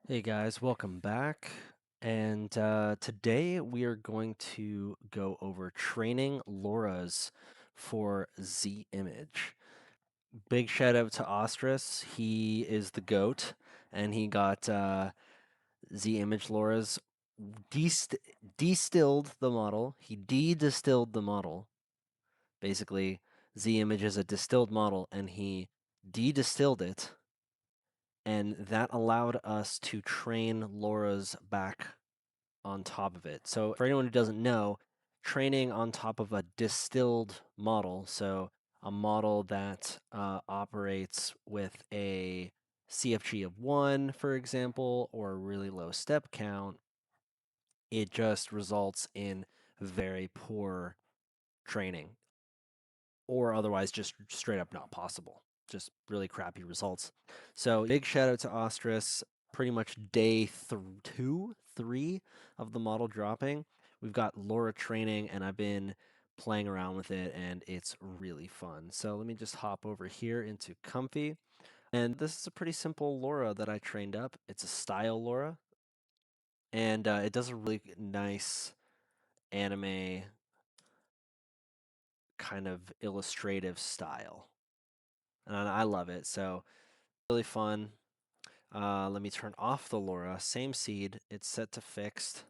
Hey guys, welcome back. And today we are going to go over training LoRa's for Z image. Big shout out to Ostris. He is the GOAT, and he got Z image LoRa's dist distilled the model. He de-distilled the model. Basically, Z image is a distilled model, and he de-distilled it, and that allowed us to train LoRa's back on top of it. So for anyone who doesn't know, training on top of a distilled model, so a model that operates with a CFG of 1, for example, or a really low step count, it just results in very poor training, or otherwise just straight up not possible. Just really crappy results. So big shout out to Ostris. Pretty much day 2, 3 of the model dropping. We've got LoRa training, and I've been playing around with it, and it's really fun. So let me just hop over here into Comfy. And this is a pretty simple LoRa that I trained up. It's a style LoRa, and it does a really nice anime kind of illustrative style. And I love it. So really fun. Let me turn off the LoRa. Same seed. It's set to fixed.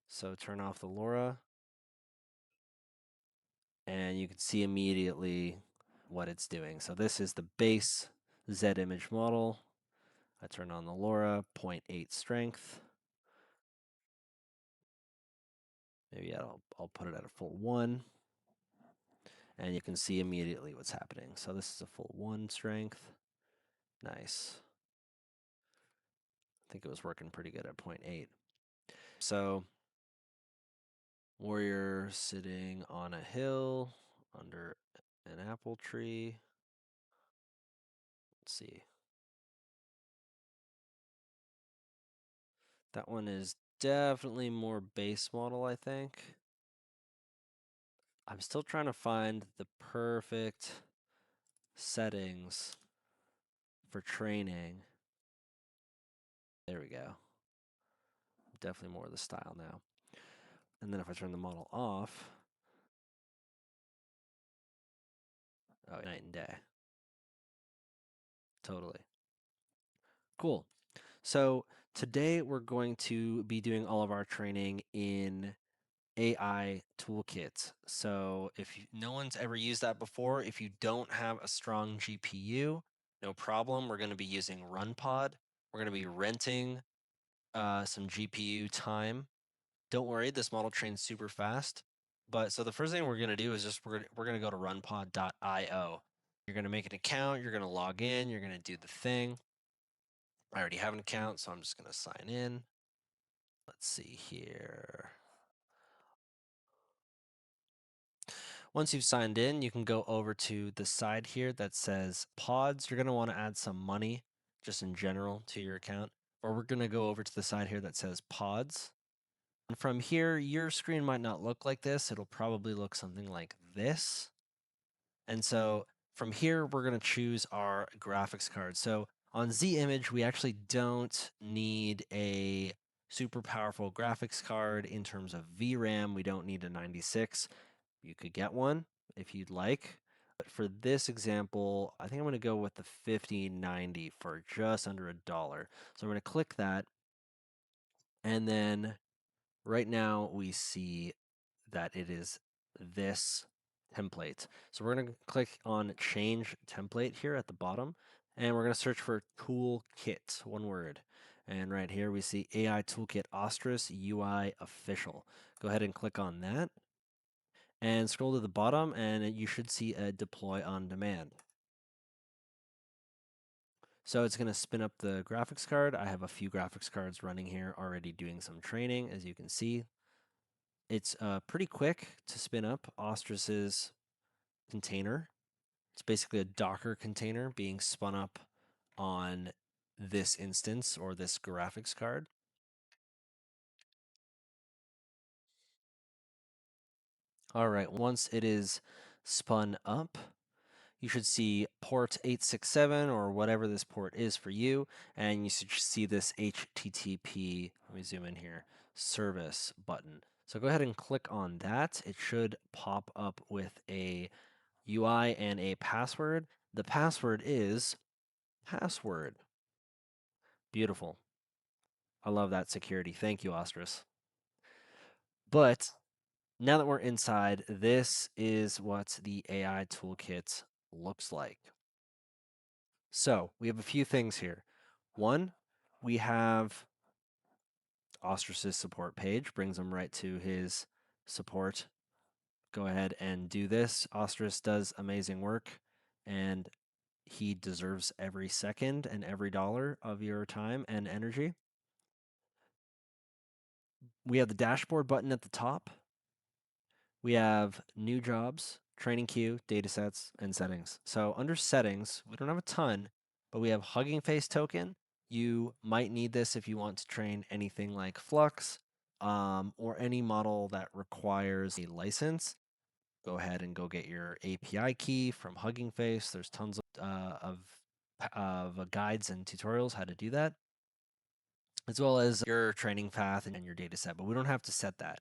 So turn off the LoRa. And you can see immediately what it's doing. So this is the base Z image model. I turn on the LoRa, 0.8 strength. Maybe I'll put it at a full 1. And you can see immediately what's happening. So this is a full 1 strength. Nice. I think it was working pretty good at 0.8. So warrior sitting on a hill under an apple tree. Let's see. That one is definitely more base model, I think. I'm still trying to find the perfect settings for training. There we go. Definitely more of the style now. And then if I turn the model off, oh, night and day. Totally. Cool. So today we're going to be doing all of our training in Ai-ToolKit. So if no one's ever used that before, if you don't have a strong GPU, no problem. We're going to be using RunPod. We're going to be renting some GPU time. Don't worry, this model trains super fast. But so the first thing we're going to do is just we're going to go to runpod.io. You're going to make an account. You're going to log in. You're going to do the thing. I already have an account, so I'm just going to sign in. Let's see here. Once you've signed in, you can go over to the side here that says pods. You're going to want to add some money just in general to your account. Or we're going to go over to the side here that says pods. And from here, your screen might not look like this. It'll probably look something like this. And so from here, we're going to choose our graphics card. So on Z image, we actually don't need a super powerful graphics card in terms of VRAM. We don't need a 96. You could get one if you'd like. But for this example, I think I'm going to go with the 5090 for just under $1. So I'm going to click that. And then right now we see that it is this template. So we're going to click on change template here at the bottom. And we're going to search for toolkit, one word. And right here we see Ai-ToolKit Ostris UI official. Go ahead and click on that and scroll to the bottom, and you should see a deploy on demand. So it's going to spin up the graphics card. I have a few graphics cards running here already doing some training, as you can see. It's pretty quick to spin up Ostris's container. It's basically a Docker container being spun up on this instance or this graphics card. All right, once it is spun up, you should see port 867 or whatever this port is for you, and you should see this HTTP, let me zoom in here, service button. So go ahead and click on that. It should pop up with a UI and a password. The password is password. Beautiful. I love that security. Thank you, Ostris. But now that we're inside, this is what the AI toolkit looks like. So we have a few things here. One, we have Ostris's support page, brings them right to his support. Go ahead and do this. Ostris does amazing work, and he deserves every second and every dollar of your time and energy. We have the dashboard button at the top. We have new jobs, training queue, datasets, and settings. So under settings, we don't have a ton, but we have Hugging Face token. You might need this if you want to train anything like Flux or any model that requires a license. Go ahead and go get your API key from Hugging Face. There's tons of guides and tutorials how to do that, as well as your training path and your data set, but we don't have to set that.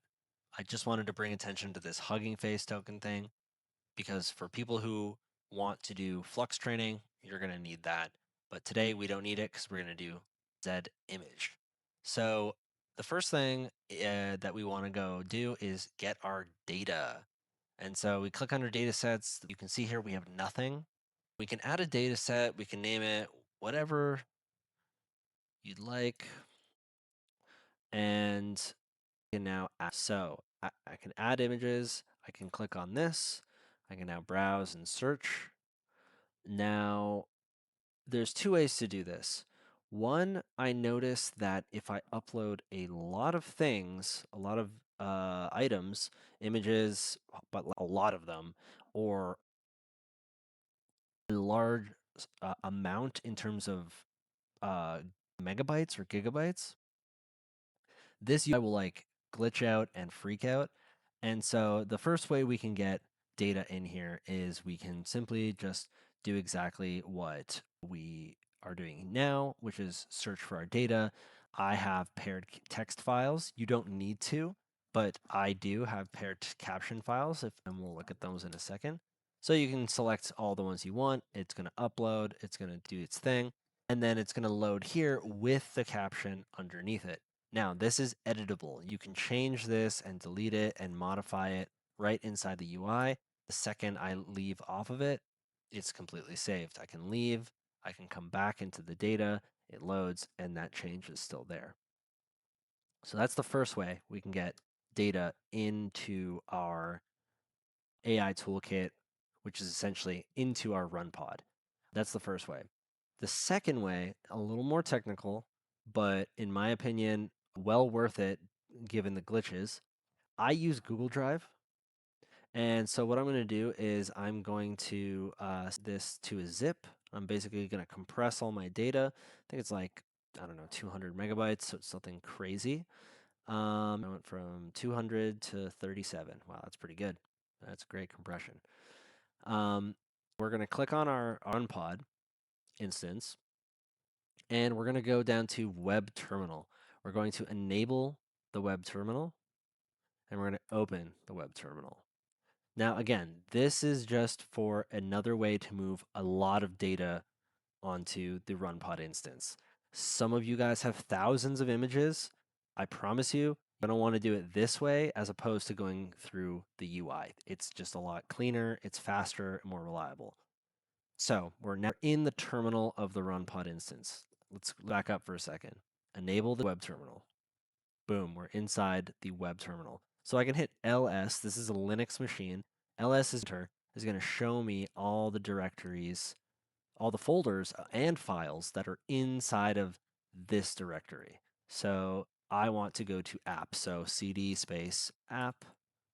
I just wanted to bring attention to this Hugging Face token thing because for people who want to do Flux training, you're going to need that. But today we don't need it because we're going to do Z image. So the first thing that we want to go do is get our data. And so we click under data sets. You can see here we have nothing. We can add a data set. We can name it whatever you'd like. And can now add, so I can add images. I can click on this. I can now browse and search. Now, there's two ways to do this. One, I noticed that if I upload a lot of things, a lot of items, images, but a lot of them, or a large amount in terms of uh, megabytes or gigabytes, this UI will like glitch out and freak out. And so the first way we can get data in here is we can simply just do exactly what we are doing now, which is search for our data. I have paired text files. You don't need to, but I do have paired caption files, and we'll look at those in a second. So you can select all the ones you want. It's going to upload. It's going to do its thing. And then it's going to load here with the caption underneath it. Now, this is editable. You can change this and delete it and modify it right inside the UI. The second I leave off of it, it's completely saved. I can leave, I can come back into the data, it loads, and that change is still there. So that's the first way we can get data into our AI toolkit, which is essentially into our RunPod. That's the first way. The second way, a little more technical, but in my opinion, well worth it given the glitches. I use Google Drive. And so what I'm going to do is I'm going to this to a zip. I'm basically going to compress all my data. I think it's like, I don't know, 200 megabytes, so it's something crazy. I went from 200 to 37. Wow, that's pretty good. That's great compression. We're going to click on our RunPod instance, and we're going to go down to Web Terminal. We're going to enable the Web Terminal, and we're going to open the Web Terminal. Now, again, this is just for another way to move a lot of data onto the RunPod instance. Some of you guys have thousands of images. I promise you, you're going to want to do it this way as opposed to going through the UI. It's just a lot cleaner, it's faster, more reliable. So we're now in the terminal of the RunPod instance. Let's back up for a second. Enable the web terminal. Boom, we're inside the web terminal. So I can hit ls. This is a Linux machine. ls is going to show me all the directories, all the folders and files that are inside of this directory. So I want to go to app. So cd space app,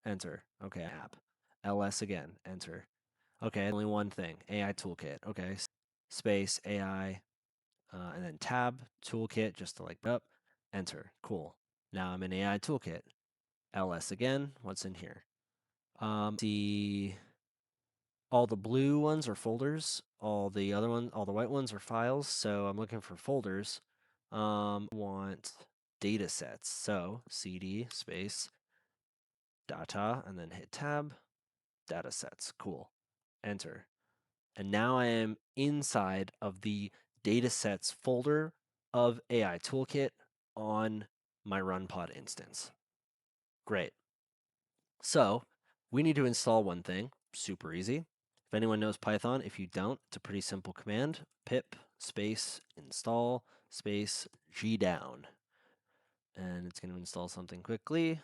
enter. Okay, app. ls again, enter. Okay, only one thing, AI toolkit. Okay, space AI, and then tab toolkit just to like up, enter. Cool. Now I'm in AI toolkit. ls again. What's in here? See all the blue ones are folders. All the white ones are files. So I'm looking for folders. Want data sets. So cd space data and then hit tab, data sets. Cool. Enter. And now I am inside of the datasets folder of Ai-ToolKit on my RunPod instance. Great. So we need to install one thing, super easy. If anyone knows Python, if you don't, it's a pretty simple command, pip space install space gdown. And it's going to install something quickly.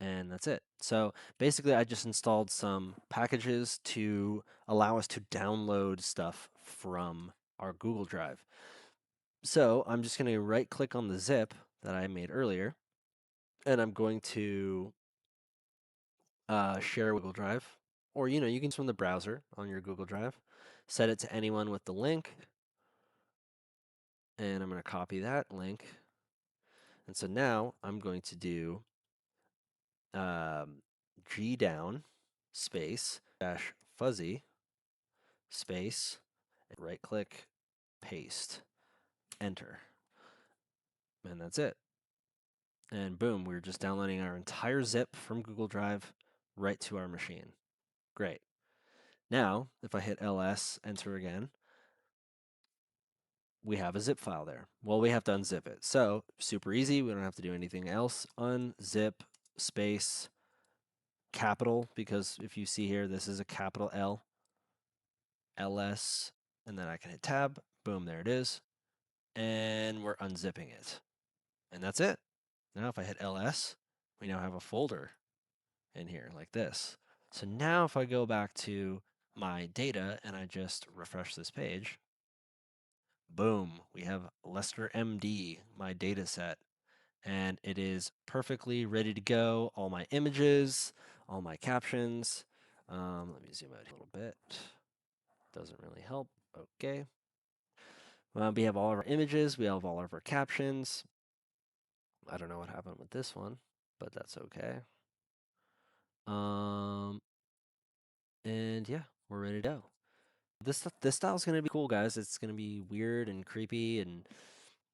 And that's it. So basically, I just installed some packages to allow us to download stuff from our Google Drive. So I'm just going to right click on the zip that I made earlier, and I'm going to share Google Drive, or you can use from the browser on your Google Drive. Set it to anyone with the link, and I'm going to copy that link. And so now I'm going to do gdown space dash fuzzy space, right click, paste, enter. And that's it. And boom, we're just downloading our entire zip from Google Drive right to our machine. Great. Now, if I hit ls, enter again, we have a zip file there. Well, we have to unzip it. So super easy. We don't have to do anything else. Unzip space capital, because if you see here, this is a capital L, ls, and then I can hit tab. Boom, there it is. And we're unzipping it. And that's it. Now if I hit ls, we now have a folder in here like this. So now if I go back to my data and I just refresh this page, boom, we have Lester MD, my data set, and it is perfectly ready to go. All my images, all my captions. Let me zoom out a little bit. Doesn't really help. Okay. We have all of our images. We have all of our captions. I don't know what happened with this one, but that's okay. And yeah, we're ready to go. This style is gonna be cool, guys. It's gonna be weird and creepy, and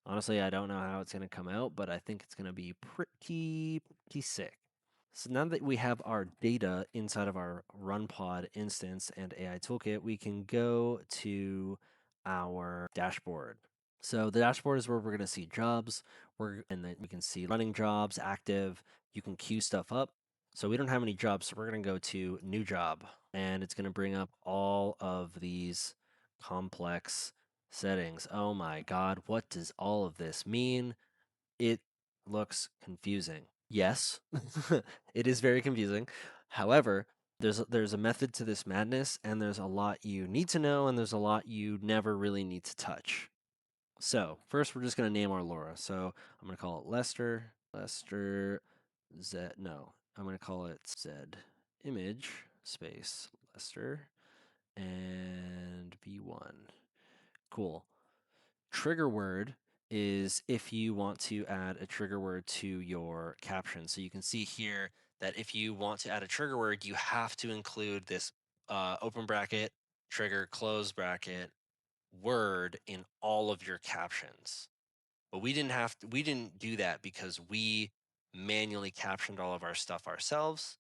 honestly, I don't know how it's gonna come out, but I think it's gonna be pretty sick. So now that we have our data inside of our RunPod instance and Ai-ToolKit, we can go to our dashboard. So the dashboard is where we're going to see jobs, and then we can see running jobs, active. You can queue stuff up. So we don't have any jobs, so we're going to go to new job, and it's going to bring up all of these complex settings. Oh my God, what does all of this mean? It looks confusing. Yes, it is very confusing. However, there's a method to this madness, and there's a lot you need to know, and there's a lot you never really need to touch. So first, we're just gonna name our LoRa. So I'm gonna call it Lester Z. No, I'm gonna call it Z image space Lester and B1. Cool. Trigger word is if you want to add a trigger word to your caption. So you can see here that if you want to add a trigger word, you have to include this open bracket, trigger, close bracket, word in all of your captions. But we didn't do that because we manually captioned all of our stuff ourselves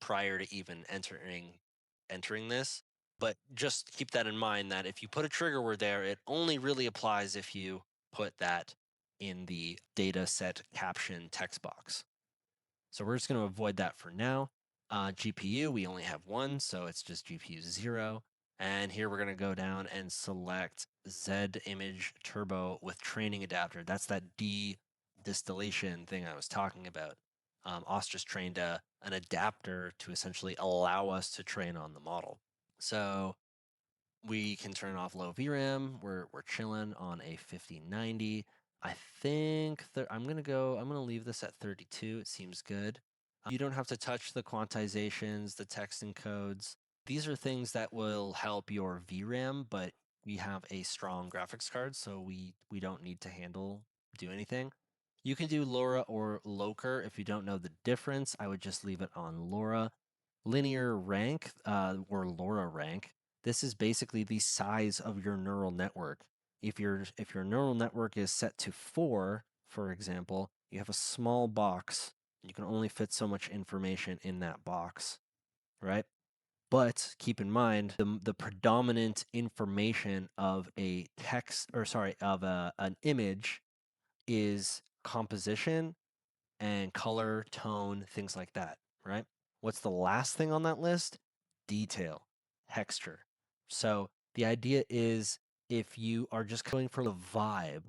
prior to even entering this. But just keep that in mind that if you put a trigger word there, it only really applies if you put that in the data set caption text box. So we're just going to avoid that for now. GPU, we only have one, so it's just GPU 0. And here we're going to go down and select Z image turbo with training adapter. That's that distillation thing I was talking about. Ostris trained an adapter to essentially allow us to train on the model. So we can turn off low VRAM. We're chilling on a 5090. I think that I'm gonna leave this at 32. It seems good. You don't have to touch the quantizations, the text encodes. These are things that will help your VRAM, but we have a strong graphics card, so we don't need to do anything. You can do LoRa or Loker if you don't know the difference. I would just leave it on LoRa. Linear rank, or LoRa rank, this is basically the size of your neural network. If your neural network is set to 4, for example, you have a small box. You can only fit so much information in that box, right? But keep in mind the predominant information of a text, or sorry, of an image is composition and color, tone, things like that, right? What's the last thing on that list? Detail, texture. So the idea is, if you are just going for the vibe,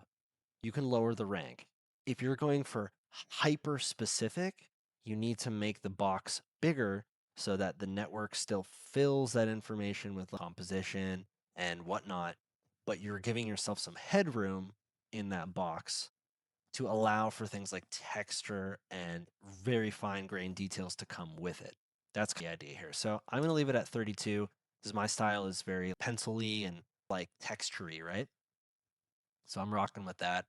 you can lower the rank. If you're going for hyper specific, you need to make the box bigger so that the network still fills that information with composition and whatnot, but you're giving yourself some headroom in that box to allow for things like texture and very fine grained details to come with it. That's the idea here. So I'm going to leave it at 32 because my style is very pencil-y and like textury, right? So I'm rocking with that.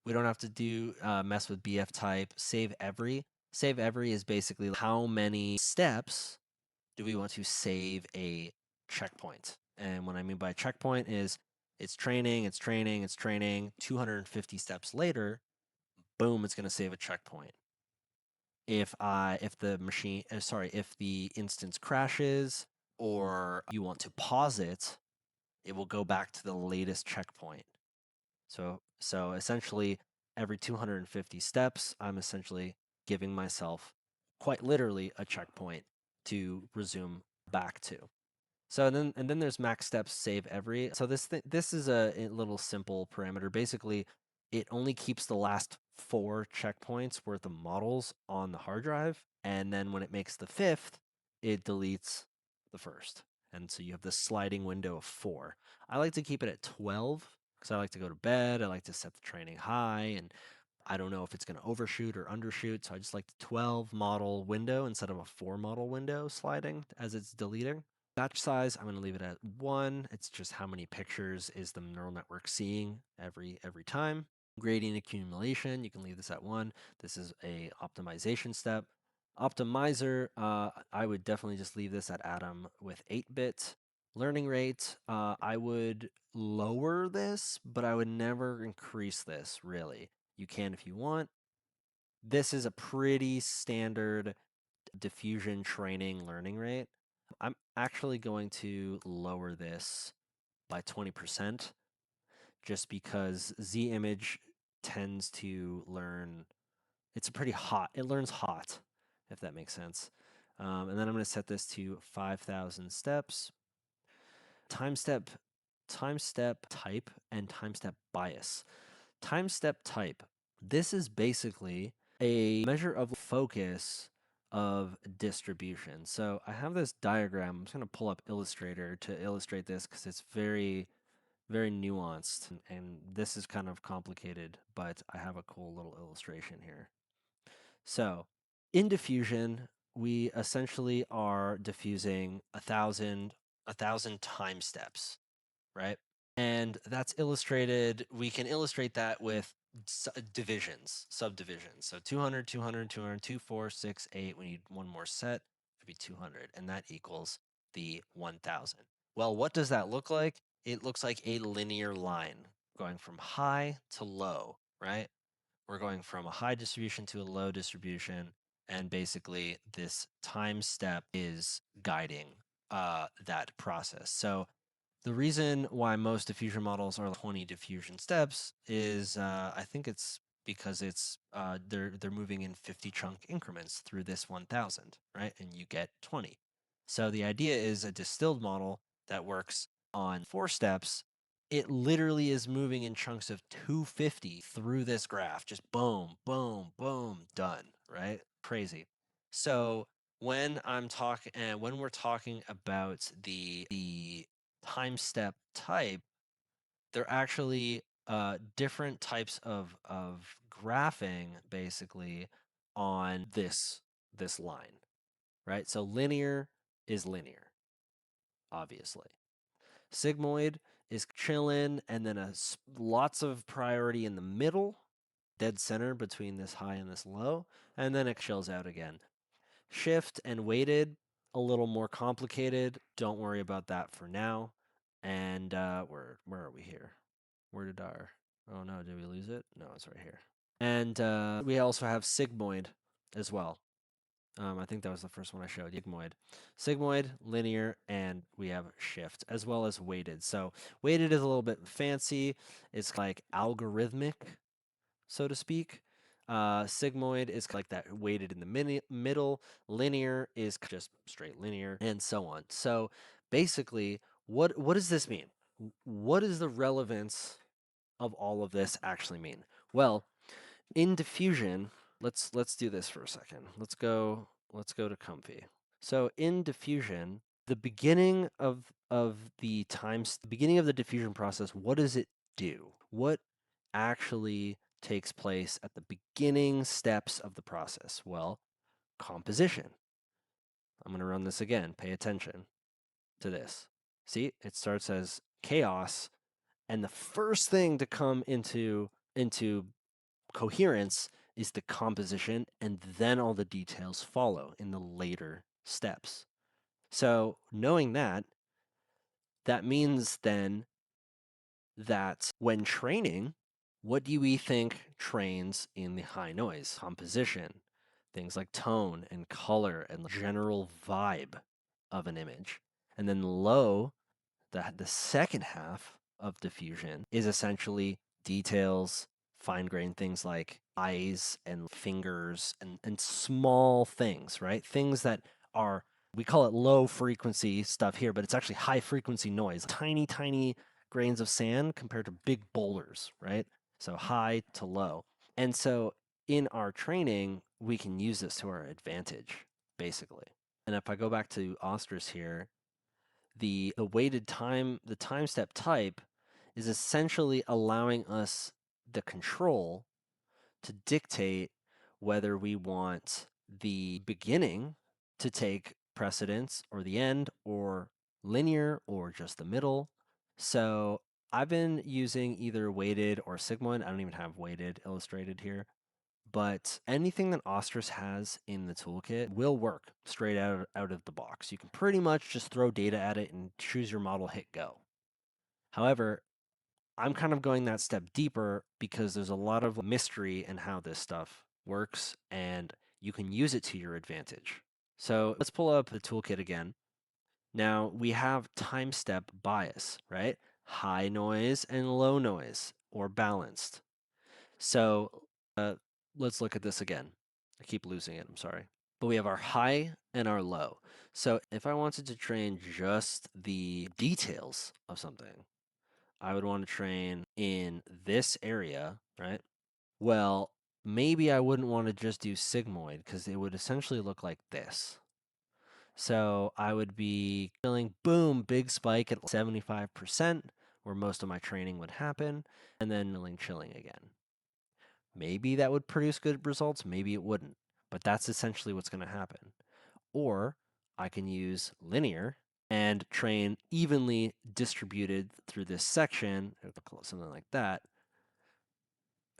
We don't have to do mess with BF type. Save every. Save every is basically how many steps do we want to save a checkpoint. And what I mean by checkpoint is it's training, it's training, it's training. 250 steps later, boom, it's going to save a checkpoint. If the machine, sorry, if the instance crashes or you want to pause it, it will go back to the latest checkpoint. So essentially, every 250 steps, I'm essentially giving myself quite literally a checkpoint to resume back to. So then there's max steps save every. So this is a little simple parameter. Basically, it only keeps the last 4 checkpoints worth of models on the hard drive, and then when it makes the 5th, it deletes the first. And so you have this sliding window of 4. I like to keep it at 12 because I like to go to bed. I like to set the training high, and I don't know if it's going to overshoot or undershoot. So I just like the 12 model window instead of a 4 model window sliding as it's deleting. Batch size, I'm going to leave it at 1. It's just how many pictures is the neural network seeing every time. Gradient accumulation, you can leave this at 1. This is a optimization step. Optimizer, I would definitely just leave this at atom with 8-bit. Learning rate, I would lower this, but I would never increase this, really. You can if you want. This is a pretty standard diffusion training learning rate. I'm actually going to lower this by 20% just because Z image tends to learn, it's a pretty hot, it learns hot, if that makes sense. And then I'm going to set this to 5,000 steps. Time step type and time step bias. Time step type. This is basically a measure of focus of distribution. So I have this diagram. I'm just going to pull up Illustrator to illustrate this because it's very, very nuanced. And this is kind of complicated, but I have a cool little illustration here. So in diffusion, we essentially are diffusing 1,000 time steps, right? And that's illustrated, we can illustrate that with divisions, subdivisions. So 200, 200, 200, 2, 4, 6, 8. We need one more set, it'd be 200, and that equals the 1,000. Well, what does that look like? It looks like a linear line going from high to low, right? We're going from a high distribution to a low distribution, and basically this time step is guiding that process. So the reason why most diffusion models are 20 diffusion steps is I think it's because it's they're moving in 50 chunk increments through this 1,000, right? And you get 20. So the idea is a distilled model that works on 4 steps. It literally is moving in chunks of 250 through this graph, just boom, boom, boom, done, right? Crazy. So when I'm talking, and when we're talking about the time step type, they're actually different types of graphing basically on this line, right? So linear is linear, obviously. Sigmoid is chillin', and then lots of priority in the middle, dead center between this high and this low, and then it chills out again. Shift and weighted, a little more complicated. Don't worry about that for now. And where are we here? Where did our oh no, did we lose it? No, it's right here. And we also have sigmoid as well. I think that was the first one I showed. Sigmoid, linear, and we have shift, as well as weighted. So weighted is a little bit fancy. It's like algorithmic, so to speak. Sigmoid is like that weighted in the middle. Linear is just straight linear, and so on. So basically, what does this mean? What does the relevance of all of this actually mean? Well, in diffusion, let's do this for a second. Let's go to comfy. So in diffusion, the beginning of the beginning of the diffusion process, what does it do? What actually takes place at the beginning steps of the process? Well, composition. I'm going to run this again. Pay attention to this. See, it starts as chaos, and the first thing to come into coherence is the composition, and then all the details follow in the later steps. So knowing that, that means then that when training, what do we think trains in the high noise? Composition, things like tone and color and general vibe of an image. And then low, the second half of diffusion is essentially details, fine-grained things like eyes and fingers and small things, right? Things that are, we call it low frequency stuff here, but it's actually high frequency noise. Tiny, tiny grains of sand compared to big boulders, right? So high to low. And so in our training, we can use this to our advantage, basically. And if I go back to Ostris here, the weighted time, the time step type is essentially allowing us the control to dictate whether we want the beginning to take precedence or the end or linear or just the middle. So I've been using either weighted or sigmoid. I don't even have weighted illustrated here. But anything that Ostris has in the toolkit will work straight out of the box. You can pretty much just throw data at it and choose your model, hit go. However, I'm kind of going that step deeper because there's a lot of mystery in how this stuff works, and you can use it to your advantage. So let's pull up the toolkit again. Now we have time step bias, right? High noise and low noise, or balanced. So let's look at this again. I keep losing it, I'm sorry. But we have our high and our low. So if I wanted to train just the details of something, I would want to train in this area, right? Well, maybe I wouldn't want to just do sigmoid because it would essentially look like this. So I would be feeling, boom, big spike at 75%, where most of my training would happen, and then chilling again. Maybe that would produce good results, maybe it wouldn't, but that's essentially what's going to happen. Or I can use linear and train evenly distributed through this section, something like that,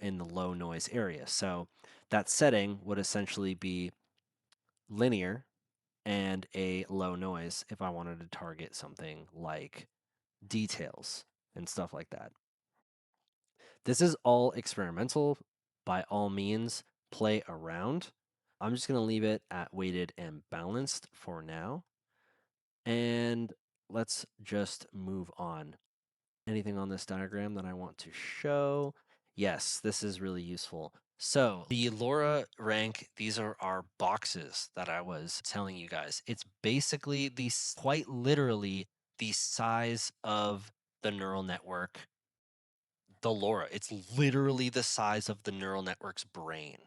in the low noise area. So that setting would essentially be linear and a low noise if I wanted to target something like details and stuff like that. This is all experimental. By all means, play around. I'm just going to leave it at weighted and balanced for now. And let's just move on. Anything on this diagram that I want to show? Yes, this is really useful. So the LoRa rank, these are our boxes that I was telling you guys. It's basically quite literally the size of the neural network, the LoRa. It's literally the size of the neural network's brain,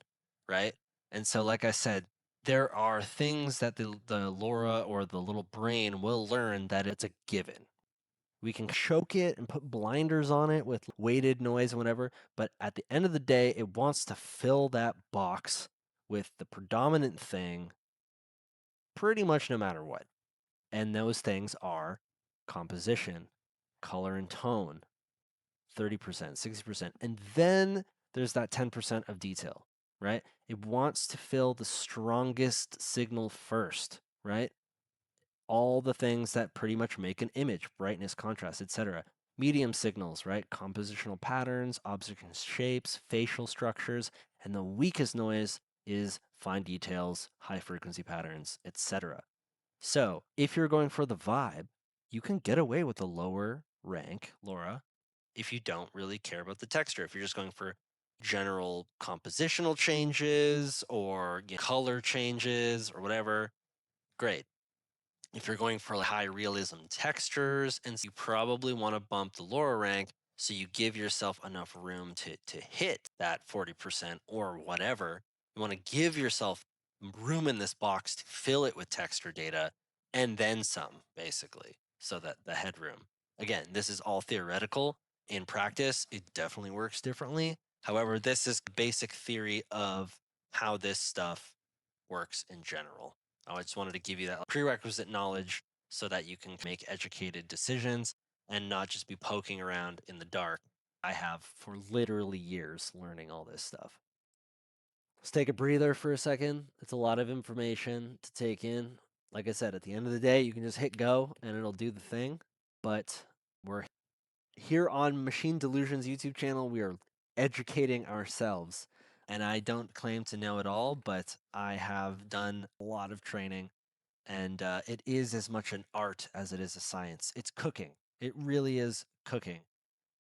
right? And so, like I said, there are things that the LoRa or the little brain will learn that it's a given. We can choke it and put blinders on it with weighted noise and whatever, but at the end of the day, it wants to fill that box with the predominant thing pretty much no matter what. And those things are composition, color and tone, 30%, 60%. And then there's that 10% of detail, right? It wants to fill the strongest signal first, right? all the things that pretty much make an image, brightness, contrast, etc. Medium signals, right? Compositional patterns, observation shapes, facial structures, and the weakest noise is fine details, high frequency patterns, etc. So if you're going for the vibe, you can get away with a lower rank LoRa if you don't really care about the texture. If you're just going for general compositional changes or color changes or whatever, great. If you're going for like high realism textures, and you probably want to bump the LoRa rank so you give yourself enough room to hit that 40% or whatever. You want to give yourself room in this box to fill it with texture data and then some, basically, so that the headroom. Again, this is all theoretical. In practice, it definitely works differently. However, this is basic theory of how this stuff works in general. I just wanted to give you that prerequisite knowledge so that you can make educated decisions and not just be poking around in the dark. I have for literally years learning all this stuff. Let's take a breather for a second. It's a lot of information to take in. Like I said, at the end of the day, you can just hit go and it'll do the thing. But we're here on Machine Delusions YouTube channel. We are educating ourselves. And I don't claim to know it all, but I have done a lot of training, and it is as much an art as it is a science. It's cooking. It really is cooking.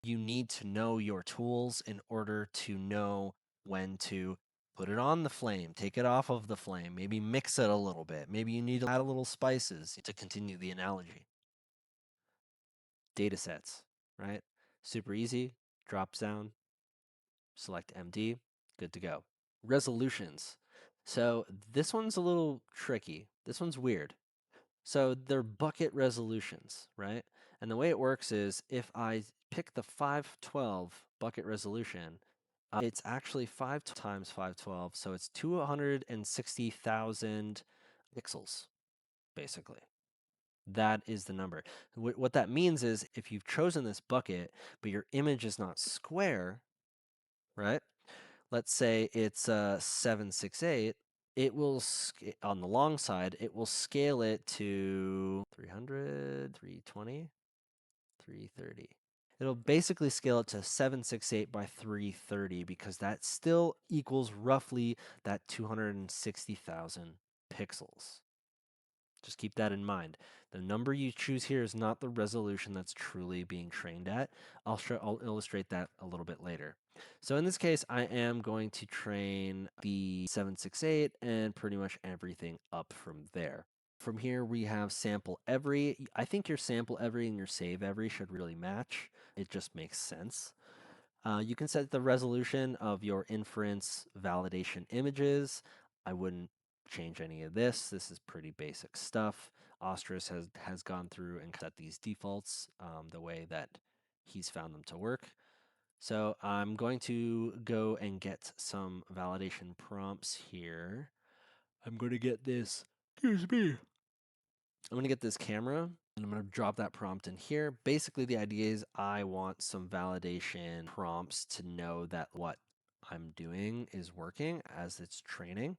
You need to know your tools in order to know when to put it on the flame, take it off of the flame, maybe mix it a little bit. Maybe you need to add a little spices to continue the analogy. Data sets, right? Super easy. Drop down, select MD, good to go. Resolutions. So this one's a little tricky. This one's weird. So they're bucket resolutions, right? And the way it works is if I pick the 512 bucket resolution, it's actually 5 times 512, so it's 260,000 pixels, basically. That is the number. What that means is if you've chosen this bucket, but your image is not square, right? Let's say it's 768, it will, on the long side, it will scale it to 300, 320, 330. It'll basically scale it to 768 by 330 because that still equals roughly that 260,000 pixels. Just keep that in mind. The number you choose here is not the resolution that's truly being trained at. I'll illustrate that a little bit later. So in this case, I am going to train the 768 and pretty much everything up from there. From here, we have sample every. I think your sample every and your save every should really match. It just makes sense. You can set the resolution of your inference validation images. I wouldn't change any of this. This is pretty basic stuff. Ostris has gone through and set these defaults the way that he's found them to work. So I'm going to go and get some validation prompts here. I'm going to get this, excuse me. I'm going to get this camera and I'm going to drop that prompt in here. Basically, the idea is I want some validation prompts to know that what I'm doing is working as it's training.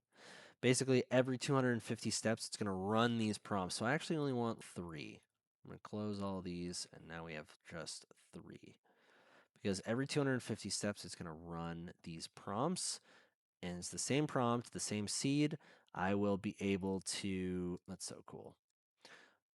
Basically, every 250 steps, it's going to run these prompts. So I actually only want 3. I'm going to close all these, and now we have just 3. Because every 250 steps, it's going to run these prompts, and it's the same prompt, the same seed. I will be able to, that's so cool.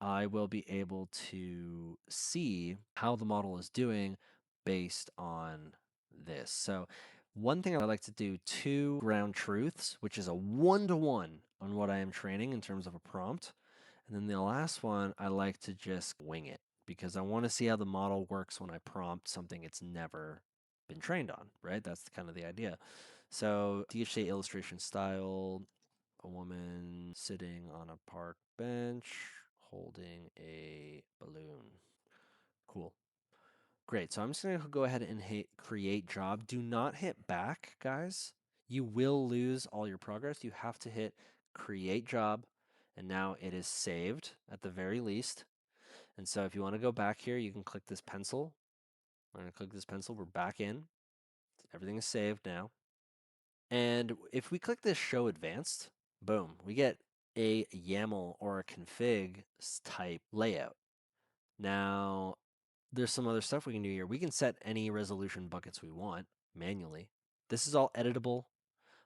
I will be able to see how the model is doing based on this. So one thing I like to do, 2 ground truths, which is a 1-to-1 on what I am training in terms of a prompt. And then the last one, I like to just wing it because I want to see how the model works when I prompt something it's never been trained on, right? That's kind of the idea. So DHA illustration style, a woman sitting on a park bench holding a balloon. Cool. Great. So I'm just going to go ahead and hit create job. Do not hit back, guys. You will lose all your progress. You have to hit create job. And now it is saved at the very least. And so if you want to go back here, you can click this pencil. I'm going to click this pencil. We're back in. Everything is saved now. And if we click this show advanced, boom, we get a YAML or a config type layout. Now, there's some other stuff we can do here. We can set any resolution buckets we want manually. This is all editable.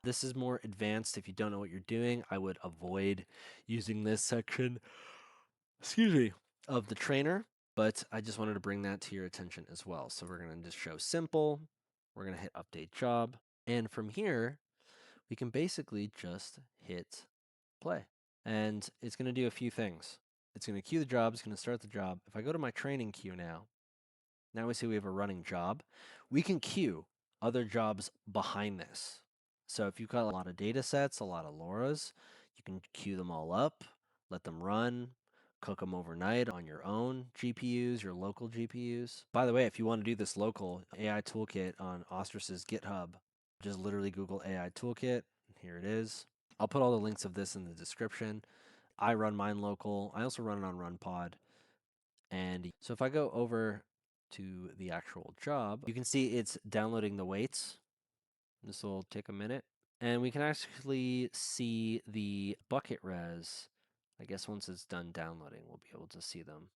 This is more advanced. If you don't know what you're doing, I would avoid using this section, excuse me, of the trainer, but I just wanted to bring that to your attention as well. So we're going to just show simple. We're going to hit update job. And from here, we can basically just hit play. And it's going to do a few things. It's going to queue the job. It's going to start the job. If I go to my training queue now we see we have a running job. We can queue other jobs behind this. So if you've got a lot of data sets, a lot of LoRa's, you can queue them all up, let them run, cook them overnight on your own GPUs, your local GPUs. By the way, if you want to do this local, Ai-ToolKit on Ostris's GitHub, just literally Google Ai-ToolKit. Here it is. I'll put all the links of this in the description. I run mine local. I also run it on RunPod. And so if I go over to the actual job, you can see it's downloading the weights. This will take a minute. And we can actually see the bucket res. I guess once it's done downloading, we'll be able to see them.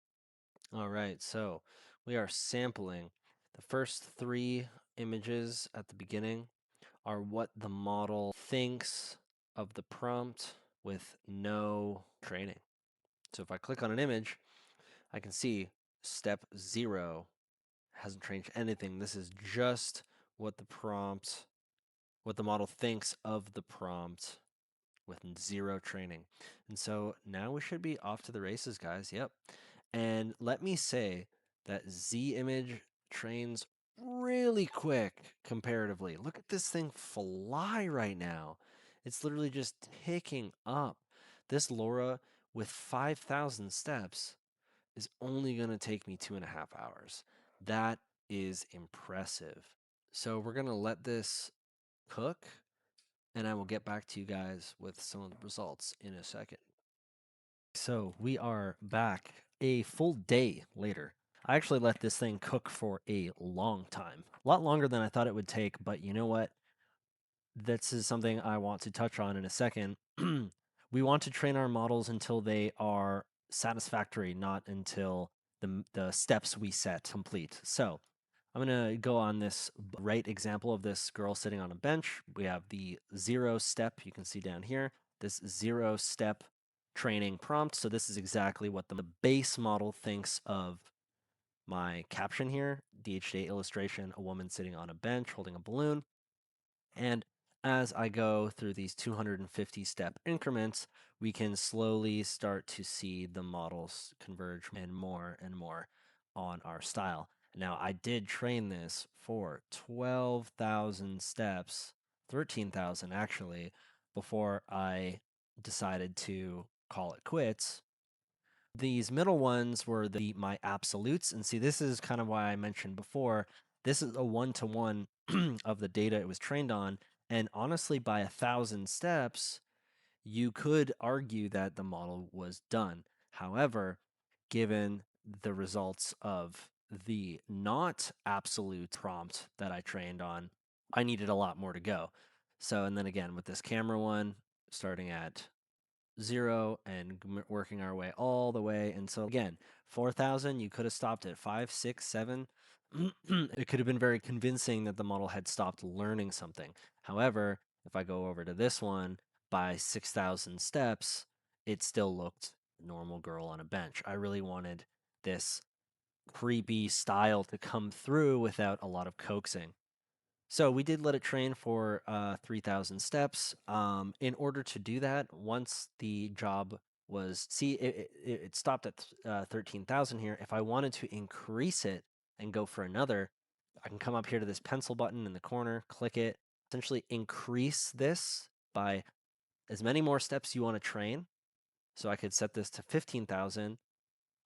All right, so we are sampling. The first 3 images at the beginning are what the model thinks of the prompt with no training. So if I click on an image, I can see step 0 hasn't changed anything. This is just what the model thinks of the prompt with 0 training. And so now we should be off to the races, guys. Yep. And let me say that Z image trains really quick comparatively. Look at this thing fly right now. It's literally just ticking up. This LoRa with 5,000 steps is only going to take me 2.5 hours. That is impressive. So we're going to let this cook, and I will get back to you guys with some of the results in a second. So we are back a full day later. I actually let this thing cook for a long time, a lot longer than I thought it would take, but you know what? This is something I want to touch on in a second. We want to train our models until they are satisfactory, not until the steps we set complete. So I'm going to go on this right example of this girl sitting on a bench. We have the 0 step, you can see down here, this 0 step training prompt. So this is exactly what the base model thinks of my caption here, DHD illustration, a woman sitting on a bench holding a balloon. And as I go through these 250 step increments, we can slowly start to see the models converge and more on our style. Now, I did train this for 12,000 steps, 13,000 actually, before I decided to call it quits. These middle ones were my absolutes. And see, this is kind of why I mentioned before, this is a one-to-one of the data it was trained on. And honestly, by 1,000 steps, you could argue that the model was done. However, given the results of the not absolute prompt that I trained on, I needed a lot more to go. So, and then again, with this camera one, starting at 0 and working our way all the way. And so again, 4,000, you could have stopped at 5, 6, 7. It could have been very convincing that the model had stopped learning something. However, if I go over to this one, by 6,000 steps, it still looked normal girl on a bench. I really wanted this creepy style to come through without a lot of coaxing. So we did let it train for 3,000 steps. In order to do that, once the job was, see, it stopped at 13,000 here. If I wanted to increase it and go for another, I can come up here to this pencil button in the corner, click it, essentially increase this by as many more steps you want to train. So I could set this to 15,000.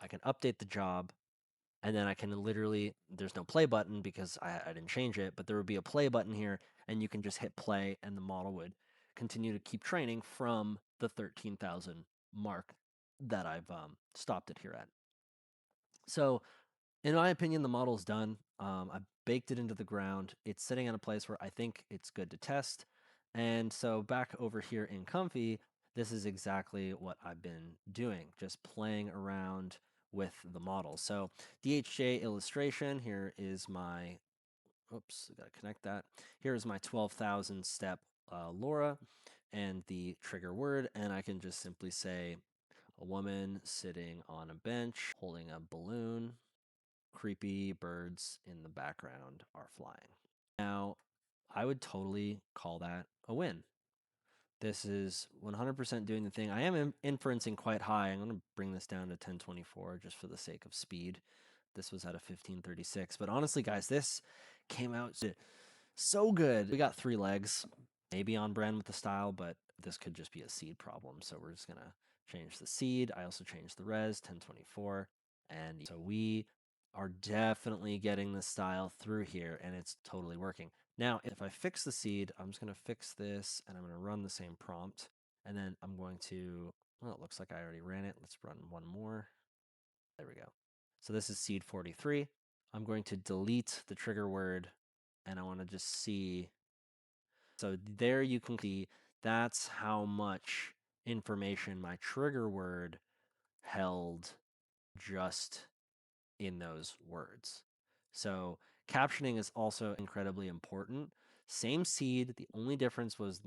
I can update the job, and then I can literally, there's no play button because I didn't change it, but there would be a play button here, and you can just hit play, and the model would continue to keep training from the 13,000 mark that I've stopped it here at. So, in my opinion, the model's done. I baked it into the ground. It's sitting in a place where I think it's good to test. And so back over here in Comfy, this is exactly what I've been doing, just playing around with the model. So DHJ illustration, here is my, oops, I gotta connect that. Here's my 12,000 step LoRa and the trigger word, and I can just simply say a woman sitting on a bench holding a balloon. Creepy birds in the background are flying. Now, I would totally call that a win. This is 100% doing the thing. I am inferencing quite high. I'm going to bring this down to 1024 just for the sake of speed. This was at a 1536. But honestly, guys, this came out so good. We got 3 legs, maybe on brand with the style, but this could just be a seed problem. So we're just going to change the seed. I also changed the res, 1024. And so we are definitely getting the style through here, and it's totally working. Now, if I fix the seed, I'm just going to fix this, and I'm going to run the same prompt. And then I'm going to, well, it looks like I already ran it. Let's run one more. There we go. So this is seed 43. I'm going to delete the trigger word, and I want to just see. So there you can see that's how much information my trigger word held just in those words. So captioning is also incredibly important. Same seed, the only difference was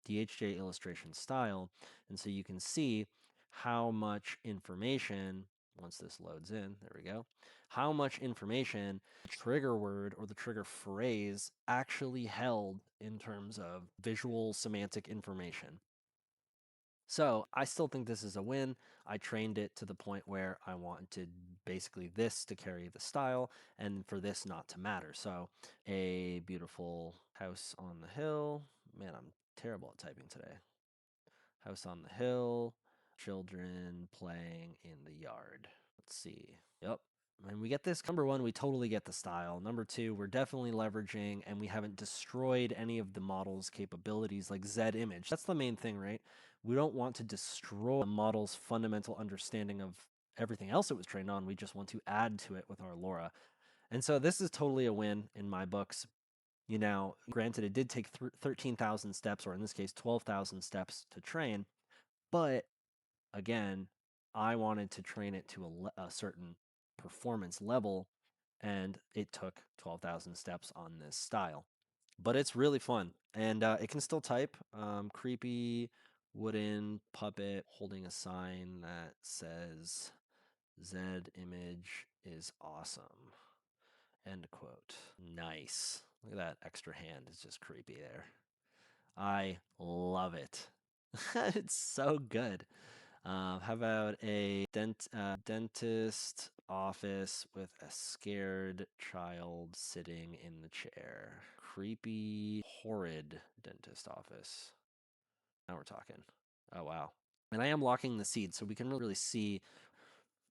DHJ illustration style. And so you can see how much information, once this loads in, there we go, how much information the trigger word or the trigger phrase actually held in terms of visual semantic information. So I still think this is a win. I trained it to the point where I wanted basically this to carry the style and for this not to matter. So a beautiful house on the hill. Man, I'm terrible at typing today. House on the hill, children playing in the yard. Let's see. Yep. When we get this, number 1, we totally get the style. Number 2, we're definitely leveraging and we haven't destroyed any of the model's capabilities like Z image. That's the main thing, right? We don't want to destroy the model's fundamental understanding of everything else it was trained on. We just want to add to it with our LoRa. And so this is totally a win in my books. You know, granted, it did take 13,000 steps, or in this case, 12,000 steps to train. But again, I wanted to train it to a certain performance level, and it took 12,000 steps on this style. But it's really fun, and it can still type. Creepy wooden puppet holding a sign that says Z image is awesome. End quote. Nice. Look at that extra hand. It's just creepy there. I love it. It's so good. How about a dentist office with a scared child sitting in the chair? Creepy, horrid dentist office. Now we're talking. Oh, wow. And I am locking the seed, so we can really see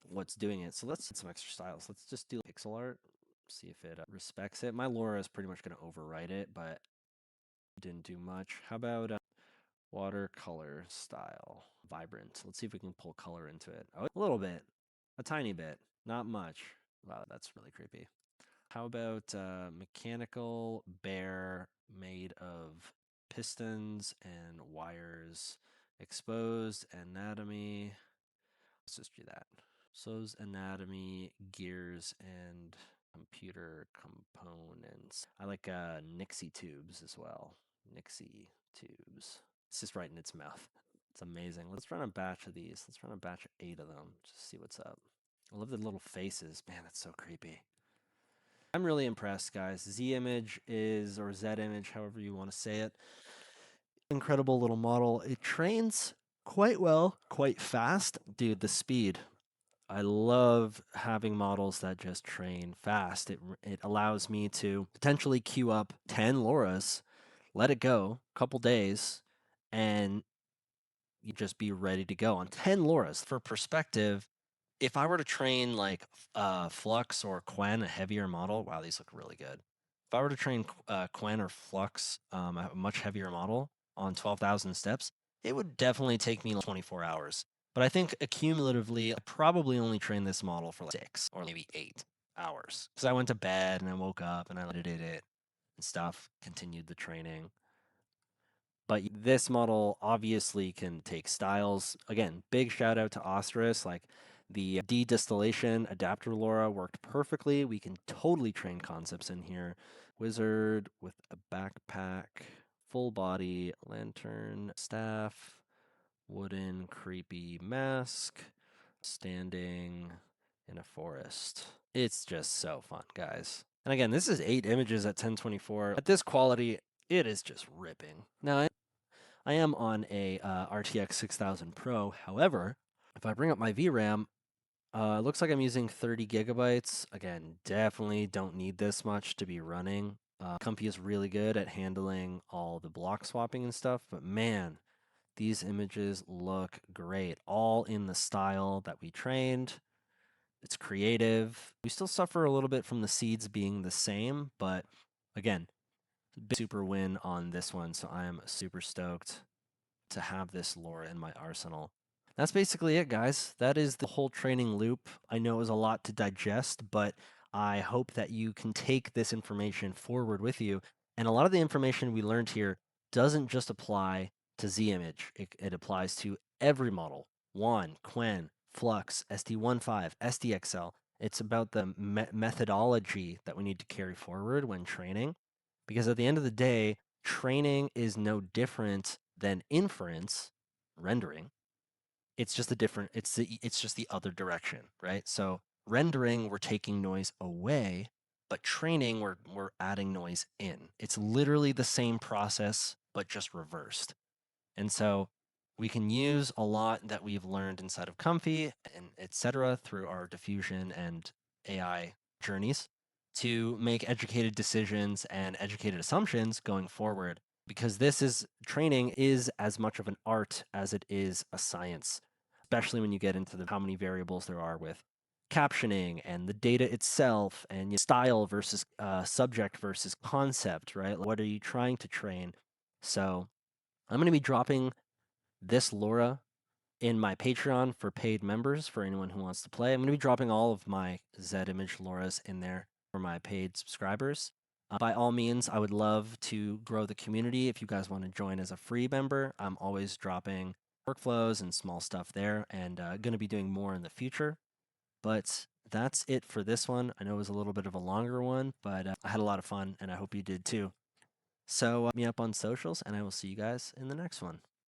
what's doing it. So let's get some extra styles. Let's just do pixel art, see if it respects it. My LoRa is pretty much going to overwrite it, but didn't do much. How about watercolor style, vibrant? Let's see if we can pull color into it. Oh, a little bit, a tiny bit, not much. Wow, that's really creepy. How about mechanical bear made of pistons and wires, exposed anatomy? Let's just do that. So's anatomy, gears, and computer components. I like Nixie tubes as well. Nixie tubes. It's just right in its mouth. It's amazing. Let's run a batch of these. Let's run a batch of 8 of them. Just see what's up. I love the little faces. Man, that's so creepy. I'm really impressed, guys. Z image is, or Z image, however you want to say it. Incredible little model. It trains quite well, quite fast. Dude, the speed. I love having models that just train fast. It allows me to potentially queue up 10 LoRa's, let it go a couple days, and you just be ready to go on 10 LoRa's. For perspective, if I were to train like Flux or Quen, a heavier model, wow, these look really good. If I were to train Quen or Flux, a much heavier model on 12,000 steps, it would definitely take me like 24 hours. But I think accumulatively, I probably only trained this model for like 6 or maybe 8 hours. Because I went to bed and I woke up and I edited it and stuff, continued the training. But this model obviously can take styles. Again, big shout out to Ostris. Like the de-distillation adapter LoRa worked perfectly. We can totally train concepts in here. Wizard with a backpack, full body, lantern, staff, wooden creepy mask, standing in a forest. It's just so fun, guys. And again, this is 8 images at 1024. At this quality, it is just ripping. Now, I am on a RTX 6000 Pro. However, if I bring up my VRAM, it looks like I'm using 30 gigabytes. Again, definitely don't need this much to be running. Comfy is really good at handling all the block swapping and stuff, but man, these images look great, all in the style that we trained. It's creative. We still suffer a little bit from the seeds being the same, but again, big super win on this one, so I am super stoked to have this LoRa in my arsenal. That's basically it, guys. That is the whole training loop. I know it was a lot to digest, but I hope that you can take this information forward with you. And a lot of the information we learned here doesn't just apply to Z-Image. It applies to every model. Juan, Quen, Flux, SD15, SDXL. It's about the methodology that we need to carry forward when training. Because at the end of the day, training is no different than inference, rendering. It's just a different, it's just the other direction, right? So rendering, we're taking noise away, but training, we're adding noise in. It's literally the same process, but just reversed. And so we can use a lot that we've learned inside of Comfy and etc. through our diffusion and AI journeys to make educated decisions and educated assumptions going forward. Because this is training is as much of an art as it is a science, especially when you get into how many variables there are with captioning and the data itself and style versus subject versus concept, right? What are you trying to train? So I'm going to be dropping this LoRa in my Patreon for paid members for anyone who wants to play. I'm going to be dropping all of my Z-Image LoRa's in there for my paid subscribers. By all means, I would love to grow the community. If you guys want to join as a free member, I'm always dropping workflows and small stuff there and going to be doing more in the future. But that's it for this one. I know it was a little bit of a longer one, but I had a lot of fun and I hope you did too. So, me up on socials, and I will see you guys in the next one.